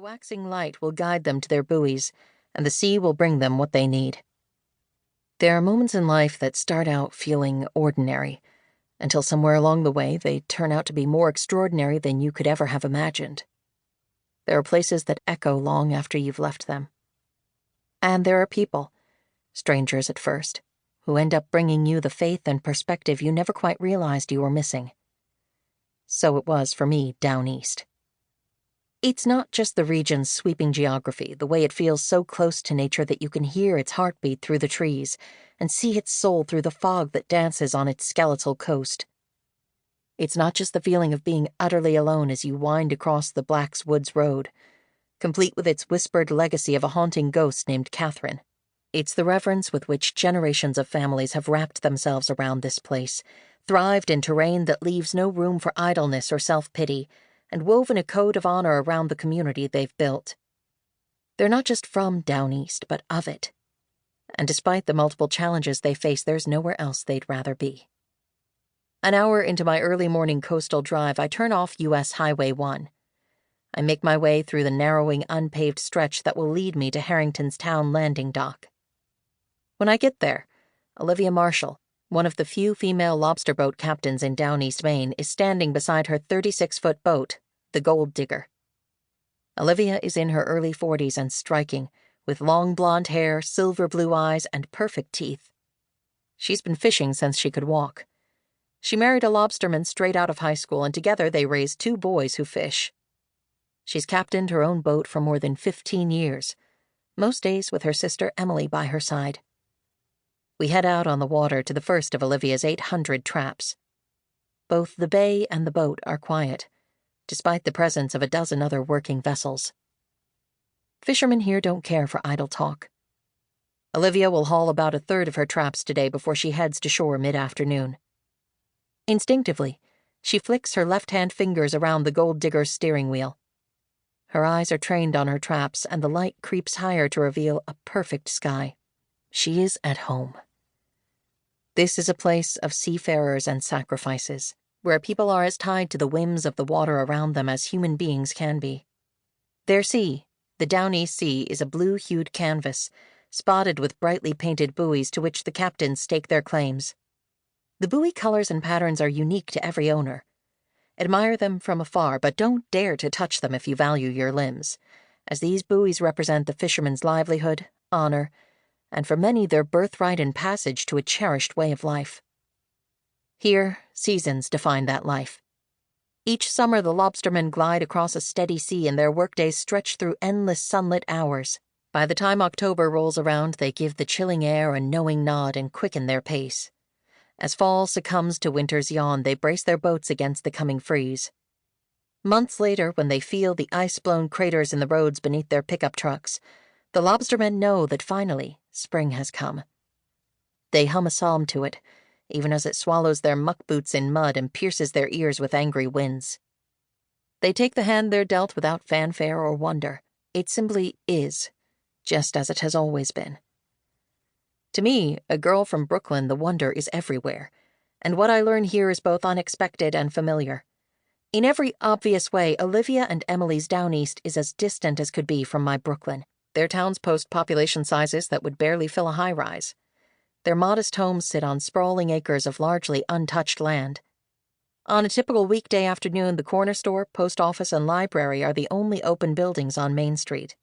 The waxing light will guide them to their buoys, and the sea will bring them what they need. There are moments in life that start out feeling ordinary, until somewhere along the way they turn out to be more extraordinary than you could ever have imagined. There are places that echo long after you've left them. And there are people, strangers at first, who end up bringing you the faith and perspective you never quite realized you were missing. So it was for me down east. It's not just the region's sweeping geography, the way it feels so close to nature that you can hear its heartbeat through the trees and see its soul through the fog that dances on its skeletal coast. It's not just the feeling of being utterly alone as you wind across the Black's Woods Road, complete with its whispered legacy of a haunting ghost named Catherine. It's the reverence with which generations of families have wrapped themselves around this place, thrived in terrain that leaves no room for idleness or self-pity, and woven a code of honor around the community they've built. They're not just from down east, but of it. And despite the multiple challenges they face, there's nowhere else they'd rather be. An hour into my early morning coastal drive, I turn off U.S. Highway 1. I make my way through the narrowing, unpaved stretch that will lead me to Harrington's town landing dock. When I get there, Olivia Marshall, one of the few female lobster boat captains in Downeast, Maine, is standing beside her 36-foot boat, the Gold Digger. Olivia is in her early 40s and striking, with long blonde hair, silver blue eyes, and perfect teeth. She's been fishing since she could walk. She married a lobsterman straight out of high school, and together they raised 2 boys who fish. She's captained her own boat for more than 15 years, most days with her sister Emily by her side. We head out on the water to the first of Olivia's 800 traps. Both the bay and the boat are quiet, despite the presence of a dozen other working vessels. Fishermen here don't care for idle talk. Olivia will haul about 1/3 of her traps today before she heads to shore mid-afternoon. Instinctively, she flicks her left-hand fingers around the Gold Digger's steering wheel. Her eyes are trained on her traps, and the light creeps higher to reveal a perfect sky. She is at home. This is a place of seafarers and sacrifices, where people are as tied to the whims of the water around them as human beings can be. Their sea, the Downeast Sea, is a blue-hued canvas, spotted with brightly painted buoys to which the captains stake their claims. The buoy colors and patterns are unique to every owner. Admire them from afar, but don't dare to touch them if you value your limbs, as these buoys represent the fisherman's livelihood, honor, and for many their birthright and passage to a cherished way of life. Here, seasons define that life. Each summer the lobstermen glide across a steady sea and their workdays stretch through endless sunlit hours. By the time October rolls around, they give the chilling air a knowing nod and quicken their pace. As fall succumbs to winter's yawn, they brace their boats against the coming freeze. Months later, when they feel the ice-blown craters in the roads beneath their pickup trucks, the lobstermen know that finally spring has come. They hum a psalm to it, even as it swallows their muck boots in mud and pierces their ears with angry winds. They take the hand they're dealt without fanfare or wonder. It simply is, just as it has always been. To me, a girl from Brooklyn, the wonder is everywhere, and what I learn here is both unexpected and familiar. In every obvious way, Olivia and Emily's Downeast is as distant as could be from my Brooklyn. Their towns post population sizes that would barely fill a high-rise. Their modest homes sit on sprawling acres of largely untouched land. On a typical weekday afternoon, the corner store, post office, and library are the only open buildings on Main Street.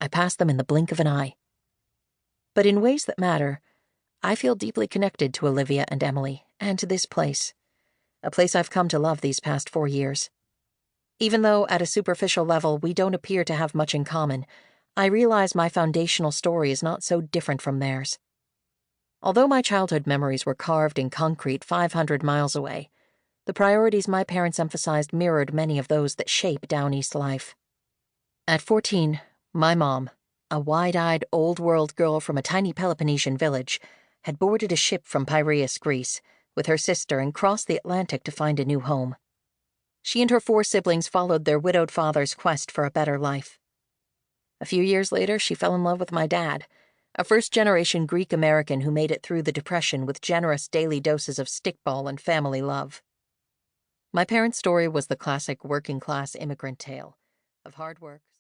I pass them in the blink of an eye. But in ways that matter, I feel deeply connected to Olivia and Emily, and to this place, a place I've come to love these past 4 years. Even though, at a superficial level, we don't appear to have much in common, I realize my foundational story is not so different from theirs. Although my childhood memories were carved in concrete 500 miles away, the priorities my parents emphasized mirrored many of those that shape Downeast life. At 14, my mom, a wide-eyed, old-world girl from a tiny Peloponnesian village, had boarded a ship from Piraeus, Greece, with her sister and crossed the Atlantic to find a new home. She and her 4 siblings followed their widowed father's quest for a better life. A few years later, she fell in love with my dad, a first-generation Greek-American who made it through the Depression with generous daily doses of stickball and family love. My parents' story was the classic working-class immigrant tale of hard work.